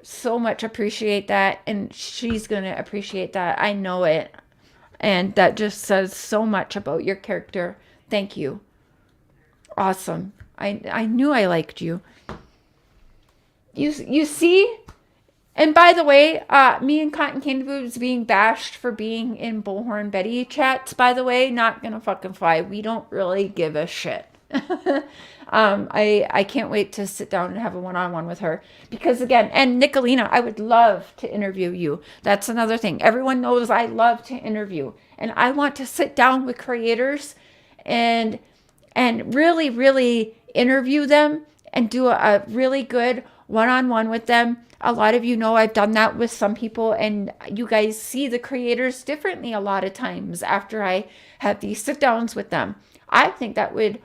Speaker 2: so much appreciate that, and she's going to appreciate that. I know it. And that just says so much about your character. Thank you. Awesome. I knew I liked you. You see? And by the way, me and Cotton Candy Boobs being bashed for being in Bullhorn Betty chats, by the way, not gonna fucking fly. We don't really give a shit. I can't wait to sit down and have a one-on-one with her. Because again, and Nicolina, I would love to interview you. That's another thing. Everyone knows I love to interview. And I want to sit down with creators and really, really interview them and do a really good one-on-one with them. A lot of you know I've done that with some people, and you guys see the creators differently a lot of times after I have these sit-downs with them. I think that would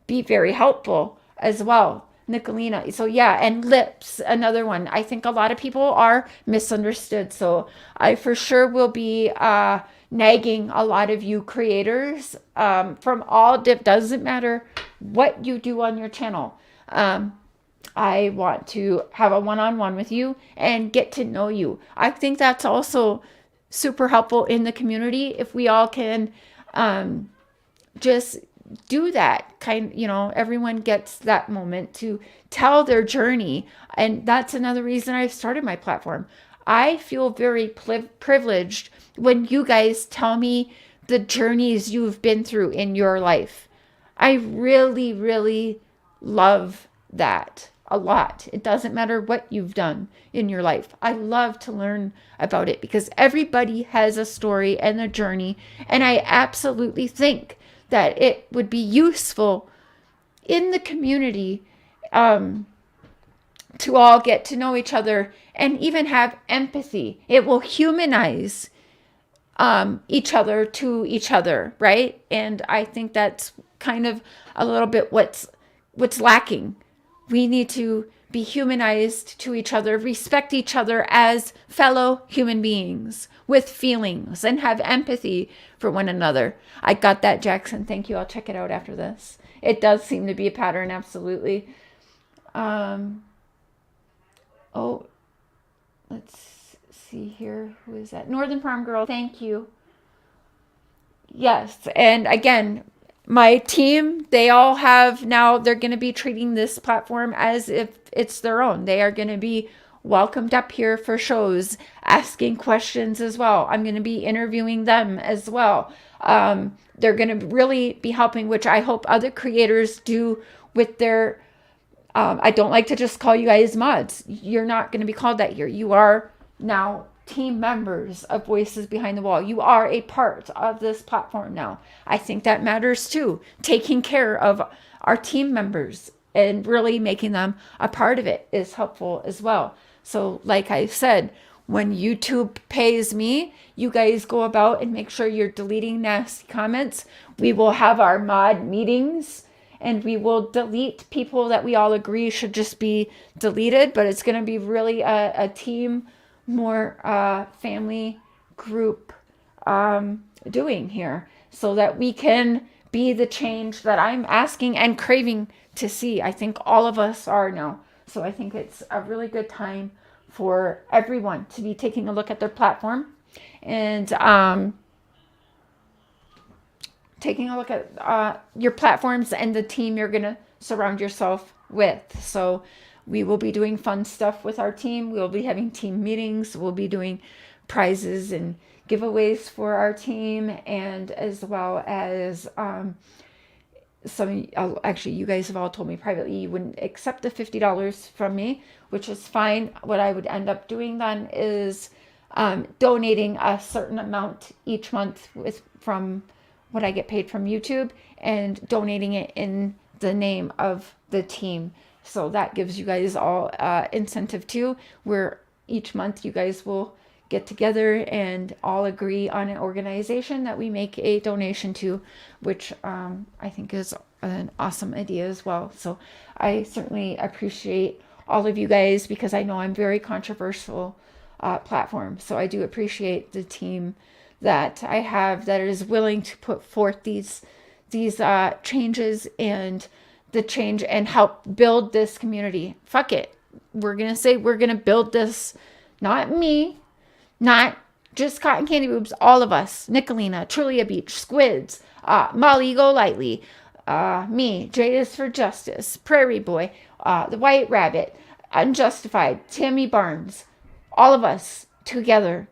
Speaker 2: be very helpful as well. Nicolina. So yeah, and lips, another one. I think a lot of people are misunderstood. So I for sure will be nagging a lot of you creators from all doesn't matter what you do on your channel. I want to have a one-on-one with you and get to know you. I think that's also super helpful in the community if we all can just do that everyone gets that moment to tell their journey. And that's another reason I started my platform. I feel very privileged when you guys tell me the journeys you've been through in your life. I really, really love that a lot. It doesn't matter what you've done in your life. I love to learn about it because everybody has a story and a journey. And I absolutely think that it would be useful in the community to all get to know each other and even have empathy. It will humanize each other to each other, right? And I think that's kind of a little bit what's lacking. We need to be humanized to each other, respect each other as fellow human beings with feelings, and have empathy for one another. I got that, Jackson. Thank you. I'll check it out after this. It does seem to be a pattern, absolutely. Oh, let's see here. Who is that? Northern Farm Girl. Thank you. Yes, and again, my team, they all have now, they're going to be treating this platform as if it's their own. They are going to be welcomed up here for shows, asking questions as well. I'm going to be interviewing them as well. They're going to really be helping, which I hope other creators do with their, I don't like to just call you guys mods. You're not going to be called that here. You are now team members of Voices Behind the Wall. You are a part of this platform now. I think that matters too. Taking care of our team members and really making them a part of it is helpful as well. So like I said, when YouTube pays me, you guys go about and make sure you're deleting nasty comments. We will have our mod meetings and we will delete people that we all agree should just be deleted, but it's going to be really a team, more family group doing here, so that we can be the change that I'm asking and craving to see. I think all of us are now. So I think it's a really good time for everyone to be taking a look at their platform and taking a look at your platforms and the team you're going to surround yourself with. So we will be doing fun stuff with our team. We'll be having team meetings. We'll be doing prizes and giveaways for our team, and as well as actually, you guys have all told me privately you wouldn't accept the $50 from me, which is fine. What I would end up doing then is donating a certain amount each month from what I get paid from YouTube, and donating it in the name of the team. So that gives you guys all incentive too, where each month you guys will get together and all agree on an organization that we make a donation to, which I think is an awesome idea as well. So I certainly appreciate all of you guys, because I know I'm very controversial platform. So I do appreciate the team that I have that is willing to put forth these changes and the change and help build this community. Fuck it. We're going to say we're going to build this, not me, not just Cotton Candy Boobs, all of us. Nicolina, Trulia Beach, Squids, Molly Go Lightly, me, Jade is for Justice, Prairie Boy, the White Rabbit, Unjustified, Tammy Barnes, all of us together.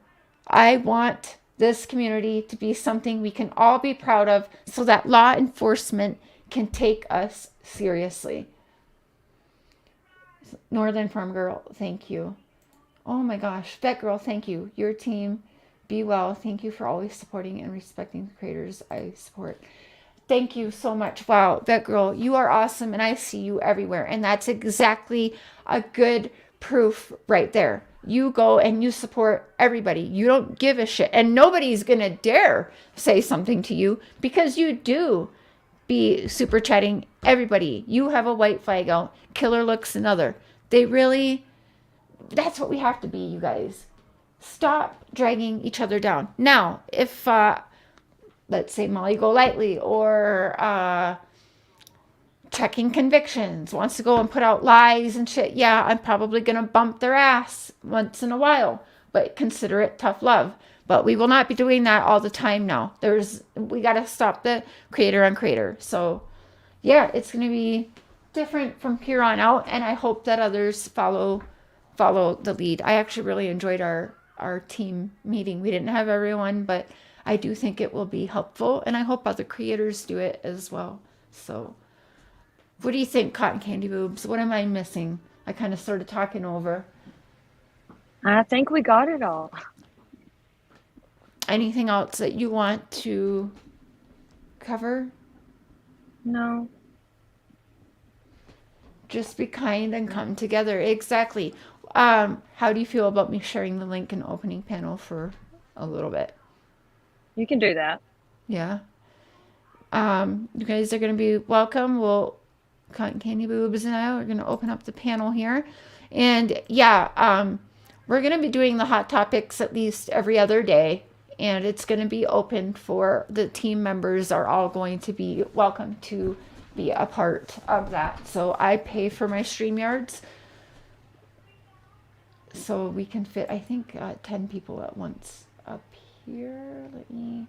Speaker 2: I want this community to be something we can all be proud of, so that law enforcement can take us seriously. Northern Farm Girl, thank you. Oh my gosh, Vet Girl, thank you. Your team, be well. Thank you for always supporting and respecting the creators I support. Thank you so much. Wow, Vet Girl, you are awesome, and I see you everywhere. And that's exactly a good proof right there. You go and you support everybody. You don't give a shit. And nobody's going to dare say something to you, because you do be super chatting everybody. You have a white flag out. Killer looks another. That's what we have to be, you guys. Stop dragging each other down. Now, if, let's say Molly Go Lightly or checking convictions wants to go and put out lies and shit, yeah, I'm probably going to bump their ass once in a while, but consider it tough love. But we will not be doing that all the time now. We got to stop the creator on creator. So yeah, it's going to be different from here on out, and I hope that others follow the lead. I actually really enjoyed our team meeting. We didn't have everyone, but I do think it will be helpful, and I hope other creators do it as well. So what do you think, Cotton Candy Boobs? What am I missing? I kind of started talking over.
Speaker 3: I think we got it all.
Speaker 2: Anything else that you want to cover?
Speaker 3: No.
Speaker 2: Just be kind and come together. Exactly. How do you feel about me sharing the link in the opening panel for a little bit?
Speaker 3: You can do that.
Speaker 2: Yeah. You guys are going to be welcome. Cotton Candy Boobs and I are going to open up the panel here. And yeah, we're going to be doing the hot topics at least every other day. And it's going to be open for the team members are all going to be welcome to be a part of that. So I pay for my StreamYards, so we can fit, I think, 10 people at once up here. Let me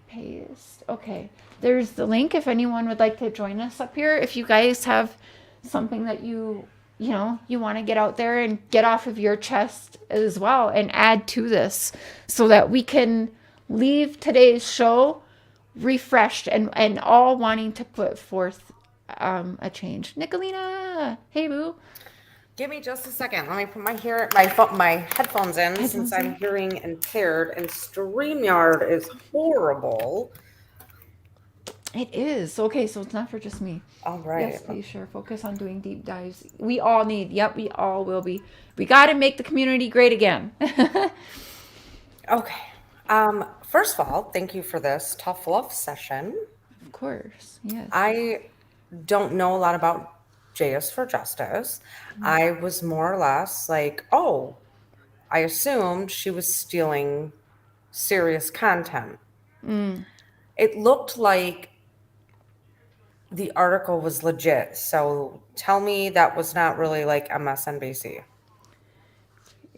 Speaker 2: paste. Okay, there's the link if anyone would like to join us up here. If you guys have something that you want to get out there and get off of your chest as well and add to this, so that we can leave today's show refreshed and all wanting to put forth a change. Nicolina, hey boo.
Speaker 4: Give me just a second. Let me put my headphones in, since I'm hearing impaired, and StreamYard is horrible.
Speaker 2: It is. Okay, so it's not for just me.
Speaker 4: All right.
Speaker 2: Yes, please share. Focus on doing deep dives. We all need. Yep, we all will be. We got to make the community great again.
Speaker 4: Okay. First of all, thank you for this tough love session.
Speaker 2: Of course. Yes.
Speaker 4: I don't know a lot about JS for Justice. I was more or less like, oh, I assumed she was stealing serious content. It looked like the article was legit. So tell me that was not really like MSNBC.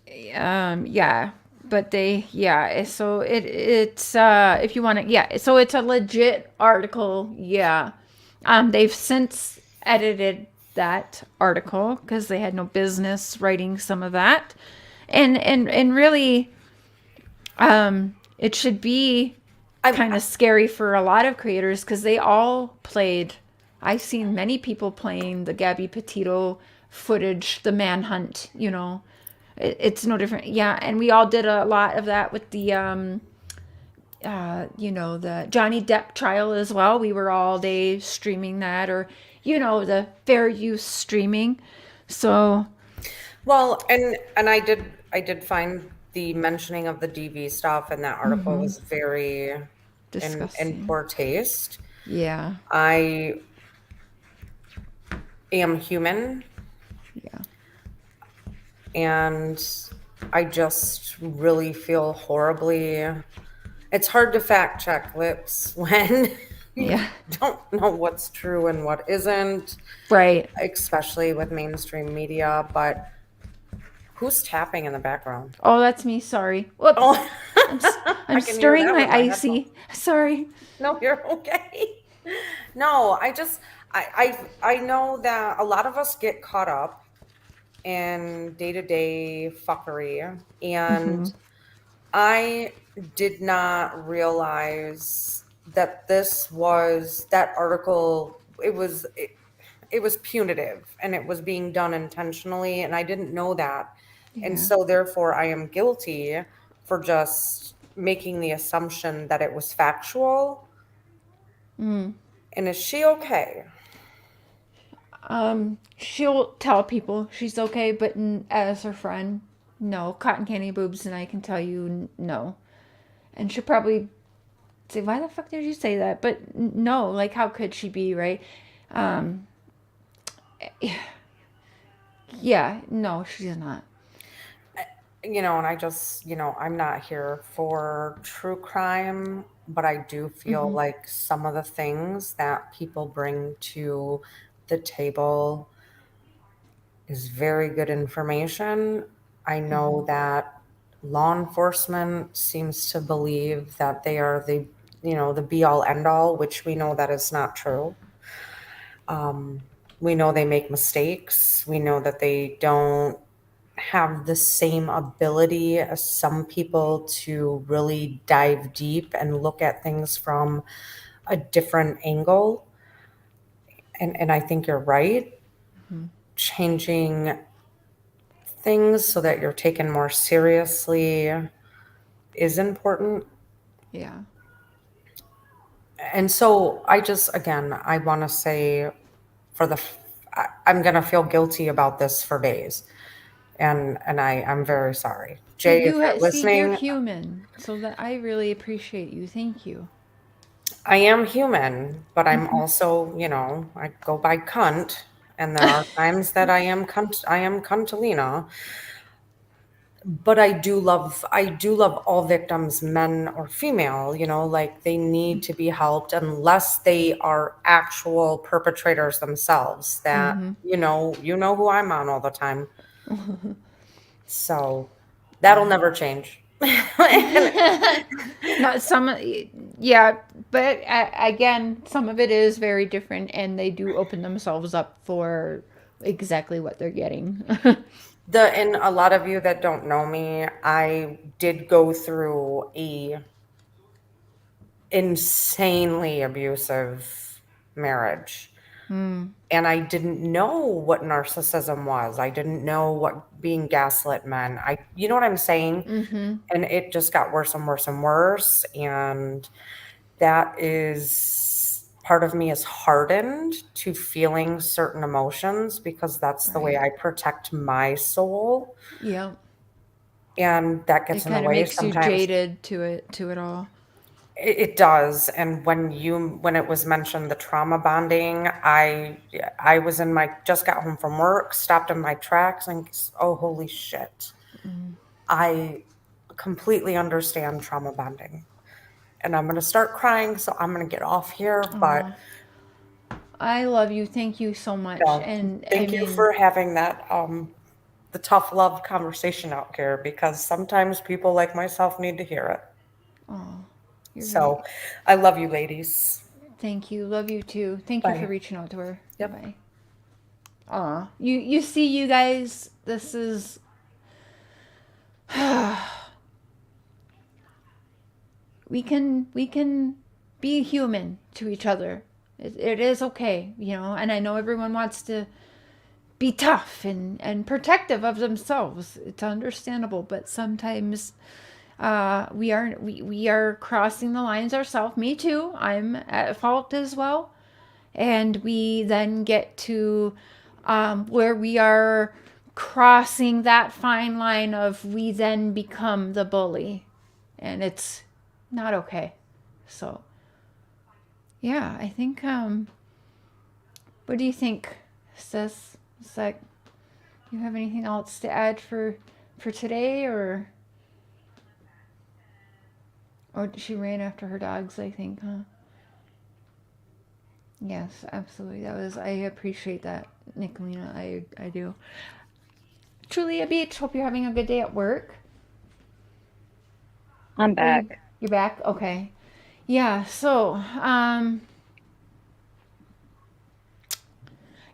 Speaker 2: Yeah, but so it's if you want to, yeah, so it's a legit article. Yeah. They've since edited that article because they had no business writing some of that. And really, it should be
Speaker 4: I'm,
Speaker 2: kind of scary for a lot of creators because they all played. I've seen many people playing the Gabby Petito footage, the manhunt, it's no different. Yeah, and we all did a lot of that with the the Johnny Depp trial as well. We were all day streaming that, or the fair use streaming. So
Speaker 4: well, and I did find the mentioning of the DV stuff in that article was very in
Speaker 2: disgusting.
Speaker 4: poor taste.
Speaker 2: Yeah,
Speaker 4: I am human
Speaker 2: yeah,
Speaker 4: and I just really feel horribly. It's hard to fact check lips when you
Speaker 2: yeah.
Speaker 4: don't know what's true and what isn't,
Speaker 2: Right.
Speaker 4: especially with mainstream media. But who's tapping in the background?
Speaker 2: Oh, that's me. Sorry. Whoops.
Speaker 4: Oh,
Speaker 2: I'm
Speaker 4: I
Speaker 2: I'm
Speaker 4: can hear
Speaker 2: stirring
Speaker 4: that
Speaker 2: my
Speaker 4: with my headphones.
Speaker 2: icy. Sorry.
Speaker 4: No, you're okay. No, I know that a lot of us get caught up in day-to-day fuckery, and I did not realize that that article, it was punitive and it was being done intentionally, and I didn't know that. And
Speaker 2: Yeah.
Speaker 4: so therefore I am guilty for just making the assumption that it was factual. And is she okay?
Speaker 2: She'll tell people she's okay, but as her friend, no. Cotton candy boobs, and I can tell you no. And she'll probably say, "Why the fuck did you say that?" But no, like, how could she be right? Um, yeah, no, she's not.
Speaker 4: And I just, I'm not here for true crime, but I do feel like some of the things that people bring to the table is very good information. I know that law enforcement seems to believe that they are the be all end all, which we know that is not true. We know they make mistakes. We know that they don't have the same ability as some people to really dive deep and look at things from a different angle. And I think you're right. Changing things so that you're taken more seriously is important.
Speaker 2: Yeah.
Speaker 4: And so again, I want to say I'm going to feel guilty about this for days. And I'm very sorry.
Speaker 2: But
Speaker 4: Jay, if you're
Speaker 2: see, you're
Speaker 4: listening,
Speaker 2: human, so that I really appreciate you. Thank you.
Speaker 4: I am human, but I'm also, I go by cunt, and there are times that I am cuntalina. But I do love all victims, men or female, like they need to be helped unless they are actual perpetrators themselves that, you know who I'm on all the time. So that'll
Speaker 2: Yeah.
Speaker 4: never change.
Speaker 2: Not some, yeah, but again, some of it is very different, and they do open themselves up for exactly what they're getting.
Speaker 4: And a lot of you that don't know me, I did go through a insanely abusive marriage. And I didn't know what narcissism was. I didn't know what being gaslit meant. You know what I'm saying? And it just got worse and worse and worse. And that is part of me is hardened to feeling certain emotions because that's the way
Speaker 2: Right.
Speaker 4: I protect my soul.
Speaker 2: Yeah.
Speaker 4: And that gets
Speaker 2: It
Speaker 4: in the
Speaker 2: kind of
Speaker 4: way
Speaker 2: makes you
Speaker 4: sometimes.
Speaker 2: jaded to it all.
Speaker 4: It does. And when it was mentioned, the trauma bonding, I was just got home from work, stopped in my tracks and, oh, holy shit. I completely understand trauma bonding. And I'm going to start crying, so I'm going to get off here. But
Speaker 2: I love you. Thank you so much. And I
Speaker 4: thank you
Speaker 2: mean,
Speaker 4: for having that, the tough love conversation out here, because sometimes people like myself need to hear it.
Speaker 2: you're
Speaker 4: So
Speaker 2: right.
Speaker 4: I love you, ladies.
Speaker 2: Thank you. Love you too. Thank you for
Speaker 4: Bye.
Speaker 2: reaching out to her.
Speaker 4: Yep.
Speaker 2: Bye. Aw. You see, you guys, this is we can be human to each other. It is okay, and I know everyone wants to be tough and protective of themselves. It's understandable, but sometimes we are crossing the lines ourselves. Me too. I'm at fault as well. And we then get to where we are crossing that fine line of we then become the bully, and it's not okay. So yeah, I think what do you think, sis? Is that, you have anything else to add for today, or she ran after her dogs, I think, huh? Yes, absolutely. I appreciate that, Nicolina. I do. Trulia Beach, hope you're having a good day at work.
Speaker 3: I'm back.
Speaker 2: You're back? Okay. Yeah, so,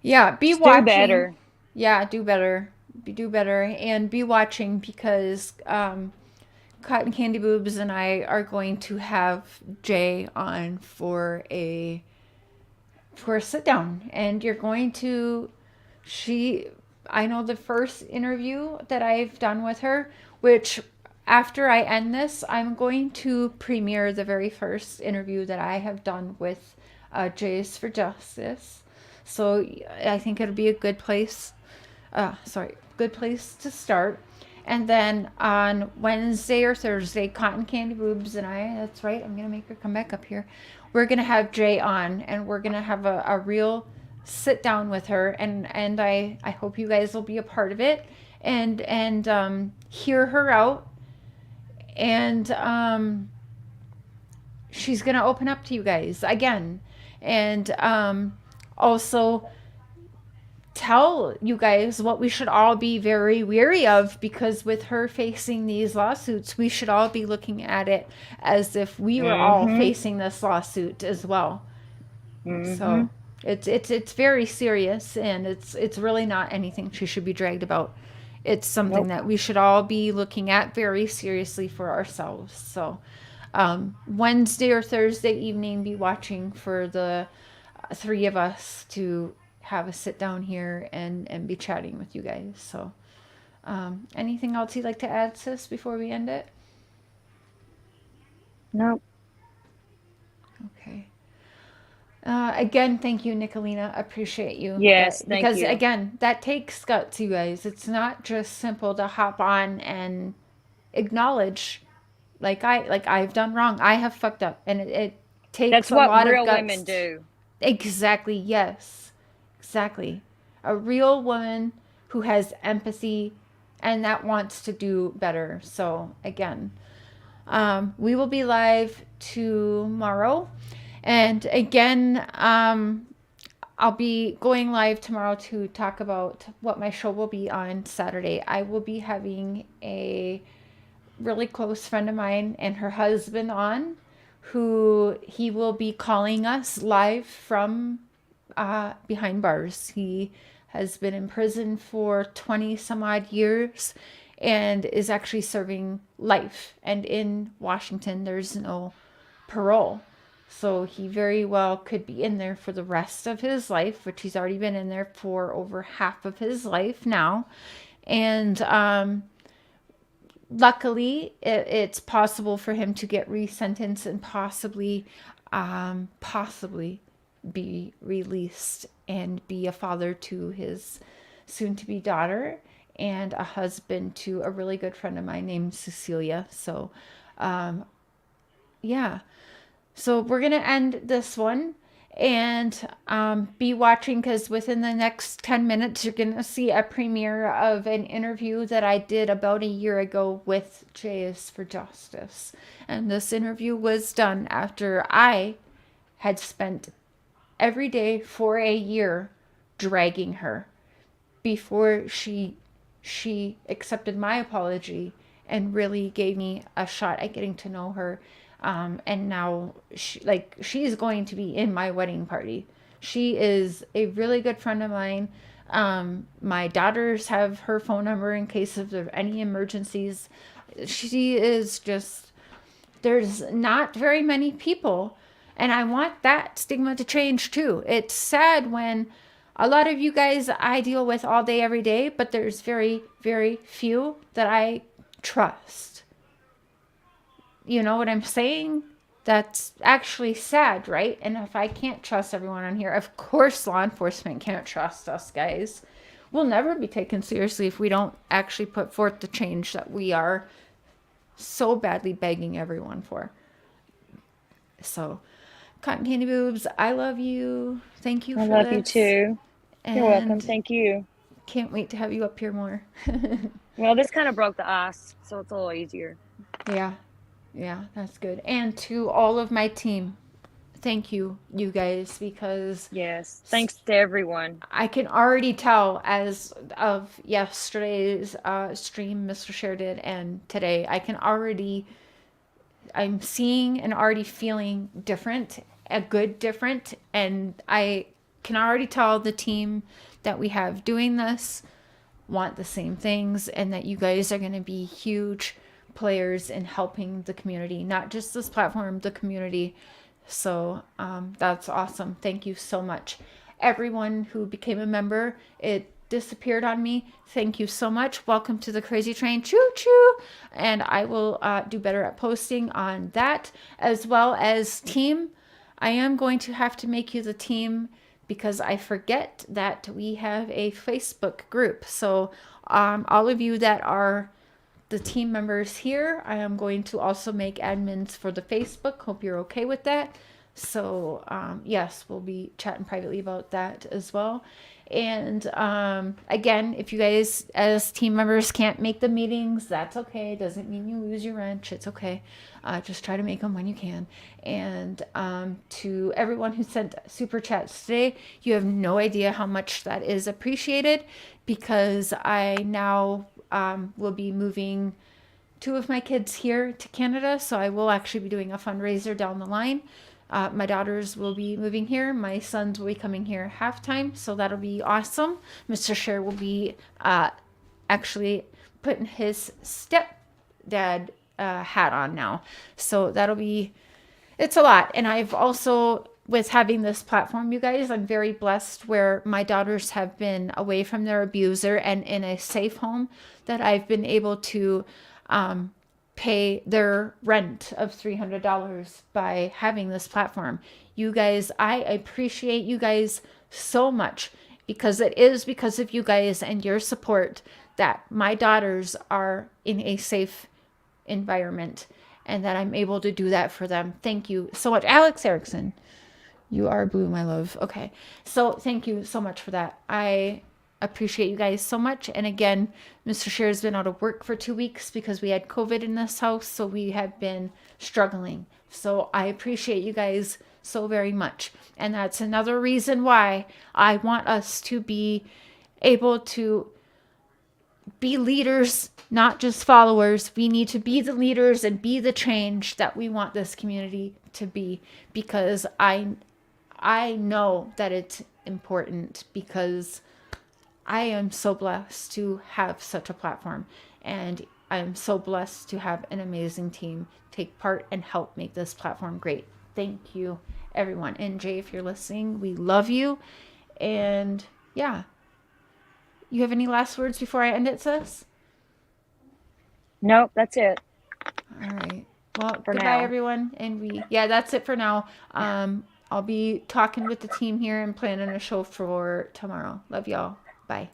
Speaker 2: yeah, be
Speaker 3: Just do
Speaker 2: watching.
Speaker 3: better.
Speaker 2: Yeah, do better. Do better and be watching, because Cotton Candy Boobs and I are going to have Jay on for a sit down, and you're going to she I know the first interview that I've done with her, which after I end this, I'm going to premiere the very first interview that I have done with Jays for Justice. So I think it'll be a good place. Good place to start. And then on Wednesday or Thursday, Cotton Candy Boobs and I, that's right, I'm going to make her come back up here. We're going to have Jay on, and we're going to have a real sit down with her. And I hope you guys will be a part of it and hear her out. And she's going to open up to you guys again. And also tell you guys what we should all be very weary of, because with her facing these lawsuits, we should all be looking at it as if we were all facing this lawsuit as well. So it's very serious, and it's really not anything she should be dragged about. It's something that we should all be looking at very seriously for ourselves. So Wednesday or Thursday evening, be watching for the three of us to have a sit down here and be chatting with you guys. So anything else you'd like to add, sis, before we end it?
Speaker 3: Nope.
Speaker 2: Okay. Again, thank you, Nicolina. Appreciate you.
Speaker 3: Yes, thank
Speaker 2: because
Speaker 3: you.
Speaker 2: again, that takes guts, you guys. It's not just simple to hop on and acknowledge, like I've done wrong. I have fucked up, and it takes
Speaker 3: That's
Speaker 2: a
Speaker 3: what
Speaker 2: lot of
Speaker 3: real
Speaker 2: guts.
Speaker 3: women do.
Speaker 2: Exactly. Yes. Exactly. A real woman who has empathy and that wants to do better. So again, we will be live tomorrow. And again, I'll be going live tomorrow to talk about what my show will be on Saturday. I will be having a really close friend of mine and her husband on, who he will be calling us live from behind bars. He has been in prison for 20 some odd years and is actually serving life. And in Washington, there's no parole. So he very well could be in there for the rest of his life, which he's already been in there for over half of his life now. And luckily, it's possible for him to get resentenced and possibly be released and be a father to his soon-to-be daughter and a husband to a really good friend of mine named Cecilia. So yeah. So we're going to end this one and be watching, because within the next 10 minutes, you're going to see a premiere of an interview that I did about a year ago with Jays for Justice. And this interview was done after I had spent every day for a year dragging her before she accepted my apology and really gave me a shot at getting to know her. And now she's going to be in my wedding party. She is a really good friend of mine. My daughters have her phone number in case of there any emergencies. She is just, there's not very many people, and I want that stigma to change too. It's sad when a lot of you guys I deal with all day, every day, but there's very, very few that I trust. You know what I'm saying? That's actually sad, right? And if I can't trust everyone on here, of course law enforcement can't trust us, guys. We'll never be taken seriously if we don't actually put forth the change that we are so badly begging everyone for. So, Cotton Candy Boobs, I love you. Thank you for
Speaker 3: I love
Speaker 2: this.
Speaker 3: you too. You're welcome. Thank you.
Speaker 2: Can't wait to have you up here more.
Speaker 3: Well, this kind of broke the ice, so it's a little easier.
Speaker 2: Yeah, that's good. And to all of my team, thank you, you guys, because
Speaker 3: Yes. Thanks to everyone.
Speaker 2: I can already tell as of yesterday's stream Mr. Cher did and today, I'm seeing and already feeling different, a good different, and I can already tell the team that we have doing this want the same things, and that you guys are going to be huge players in helping the community, not just this platform, the community. So that's awesome. Thank you so much. Everyone who became a member, it disappeared on me. Thank you so much. Welcome to the Crazy Train. Choo choo. And I will do better at posting on that, as well as team. I am going to have to make you the team, because I forget that we have a Facebook group. So all of you that are the team members here, I am going to also make admins for the Facebook. Hope you're okay with that. So yes, we'll be chatting privately about that as well. And again, if you guys as team members can't make the meetings, that's okay. Doesn't mean you lose your wrench. It's okay. Just try to make them when you can. And to everyone who sent super chats today, you have no idea how much that is appreciated, because I now will be moving 2 of my kids here to Canada. So I will actually be doing a fundraiser down the line. My daughters will be moving here. My sons will be coming here halftime. So that'll be awesome. Mr. Cher will be actually putting his stepdad hat on now. So it's a lot. And I've also, with having this platform, you guys, I'm very blessed where my daughters have been away from their abuser and in a safe home, that I've been able to pay their rent of $300 by having this platform. You guys, I appreciate you guys so much, because it is because of you guys and your support that my daughters are in a safe environment, and that I'm able to do that for them. Thank you so much. Alex Erickson, you are blue, my love. Okay. So thank you so much for that. I appreciate you guys so much. And again, Mr. Cher has been out of work for 2 weeks because we had COVID in this house. So we have been struggling. So I appreciate you guys so very much. And that's another reason why I want us to be able to be leaders, not just followers. We need to be the leaders and be the change that we want this community to be, because I know that it's important, because I am so blessed to have such a platform, and I'm so blessed to have an amazing team take part and help make this platform great. Thank you, everyone. And Jay, if you're listening, we love you. And yeah, you have any last words before I end it, sis?
Speaker 3: Nope, that's it.
Speaker 2: All right. Well,
Speaker 3: For
Speaker 2: goodbye,
Speaker 3: now.
Speaker 2: everyone. And that's it for now. I'll be talking with the team here and planning a show for tomorrow. Love y'all. Bye.